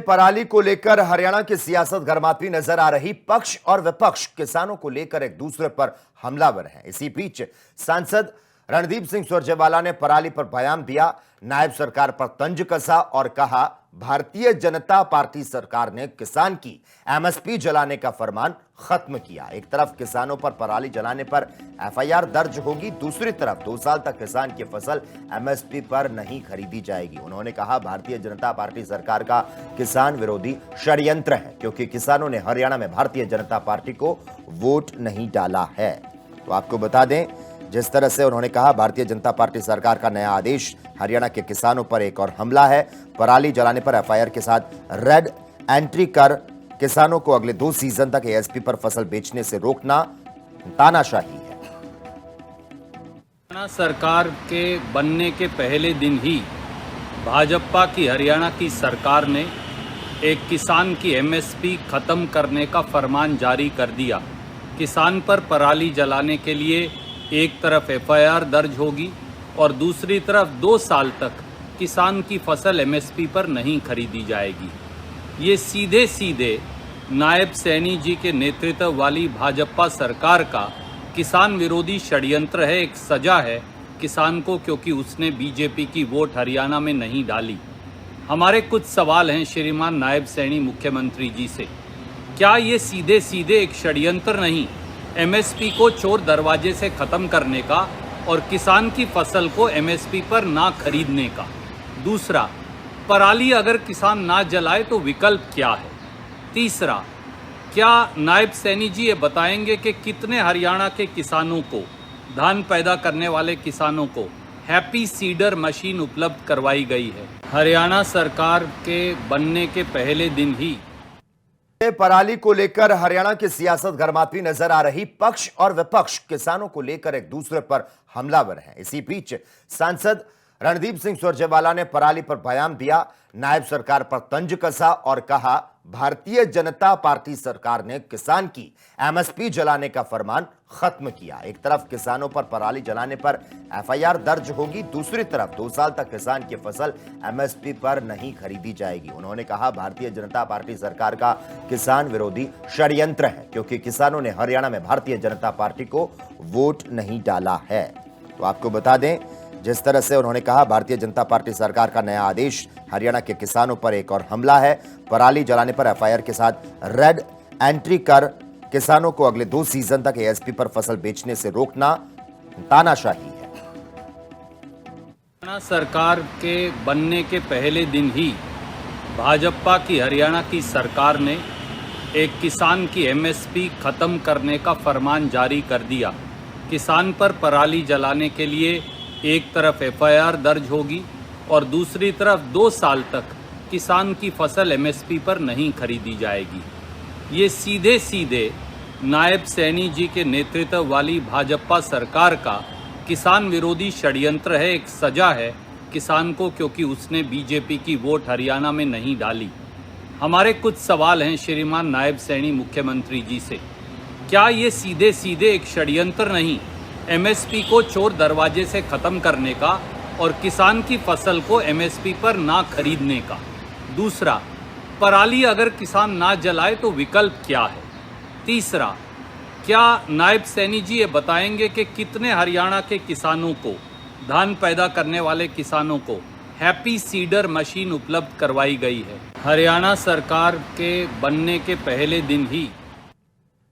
पराली को लेकर हरियाणा की सियासत गर्माती नजर आ रही। पक्ष और विपक्ष किसानों को लेकर एक दूसरे पर हमलावर हैं। इसी बीच सांसद रणदीप सिंह सुरजेवाला ने पराली पर बयान दिया, नायब सरकार पर तंज कसा और कहा भारतीय जनता पार्टी सरकार ने किसान की एमएसपी जलाने का फरमान खत्म किया। एक तरफ किसानों पर पराली जलाने पर एफआईआर दर्ज होगी, दूसरी तरफ 2 साल तक किसान की फसल एमएसपी पर नहीं खरीदी जाएगी। उन्होंने कहा भारतीय जनता पार्टी सरकार का किसान विरोधी षड्यंत्र है, क्योंकि किसानों ने हरियाणा में भारतीय जनता पार्टी को वोट नहीं डाला है। तो आपको बता दें, जिस तरह से उन्होंने कहा भारतीय जनता पार्टी सरकार का नया आदेश, हरियाणा के किसानों पर एक और हमला है। पराली जलाने पर एफआईआर के साथ रेड एंट्री कर किसानों को अगले 2 सीजन तक एएसपी पर फसल बेचने से रोकना तानाशाही है। हरियाणा सरकार के बनने के पहले दिन ही भाजपा की हरियाणा की सरकार ने एक किसान की एमएसपी खत्म करने का फरमान जारी कर दिया। किसान पर पराली जलाने के लिए एक तरफ एफआईआर दर्ज होगी और दूसरी तरफ 2 साल तक किसान की फसल एमएसपी पर नहीं खरीदी जाएगी। ये सीधे सीधे नायब सैनी जी के नेतृत्व वाली भाजपा सरकार का किसान विरोधी षड्यंत्र है, एक सजा है किसान को, क्योंकि उसने बीजेपी की वोट हरियाणा में नहीं डाली। हमारे कुछ सवाल हैं श्रीमान नायब सैनी मुख्यमंत्री जी से। क्या ये सीधे सीधे एक षड्यंत्र नहीं, एमएसपी को चोर दरवाजे से ख़त्म करने का और किसान की फसल को एमएसपी पर ना खरीदने का? दूसरा, पराली अगर किसान ना जलाए तो विकल्प क्या है? तीसरा, क्या नायब सैनी जी ये बताएंगे कि कितने हरियाणा के किसानों को, धान पैदा करने वाले किसानों को हैप्पी सीडर मशीन उपलब्ध करवाई गई है? हरियाणा सरकार के बनने के पहले दिन ही पराली को लेकर हरियाणा की सियासत गर्माती नजर आ रही। पक्ष और विपक्ष किसानों को लेकर एक दूसरे पर हमलावर हैं। इसी बीच सांसद रणदीप सिंह सुरजेवाला ने पराली पर बयान दिया, नायब सरकार पर तंज कसा और कहा भारतीय जनता पार्टी सरकार ने किसान की एमएसपी जलाने का फरमान खत्म किया। एक तरफ किसानों पर पराली जलाने पर एफआईआर दर्ज होगी, दूसरी तरफ 2 साल तक किसान की फसल एमएसपी पर नहीं खरीदी जाएगी। उन्होंने कहा भारतीय जनता पार्टी सरकार का किसान विरोधी षड्यंत्र है, क्योंकि किसानों ने हरियाणा में भारतीय जनता पार्टी को वोट नहीं डाला है। तो आपको बता दें, जिस तरह से उन्होंने कहा भारतीय जनता पार्टी सरकार का नया आदेश, हरियाणा के किसानों पर एक और हमला है। पराली जलाने पर एफआईआर के साथ रेड एंट्री कर किसानों को अगले 2 सीजन तक एएसपी पर फसल बेचने से रोकना तानाशाही है। हरियाणा सरकार के बनने के पहले दिन ही भाजपा की हरियाणा की सरकार ने एक किसान की एमएसपी खत्म करने का फरमान जारी कर दिया। किसान पर पराली जलाने के लिए एक तरफ एफआईआर दर्ज होगी और दूसरी तरफ 2 साल तक किसान की फसल एमएसपी पर नहीं खरीदी जाएगी। ये सीधे सीधे नायब सैनी जी के नेतृत्व वाली भाजपा सरकार का किसान विरोधी षड्यंत्र है, एक सजा है किसान को, क्योंकि उसने बीजेपी की वोट हरियाणा में नहीं डाली। हमारे कुछ सवाल हैं श्रीमान नायब सैनी मुख्यमंत्री जी से। क्या ये सीधे सीधे एक षड्यंत्र नहीं, एमएसपी को चोर दरवाजे से ख़त्म करने का और किसान की फसल को एमएसपी पर ना खरीदने का? दूसरा, पराली अगर किसान ना जलाए तो विकल्प क्या है? तीसरा, क्या नायब सैनी जी ये बताएंगे कि कितने हरियाणा के किसानों को, धान पैदा करने वाले किसानों को हैप्पी सीडर मशीन उपलब्ध करवाई गई है? हरियाणा सरकार के बनने के पहले दिन ही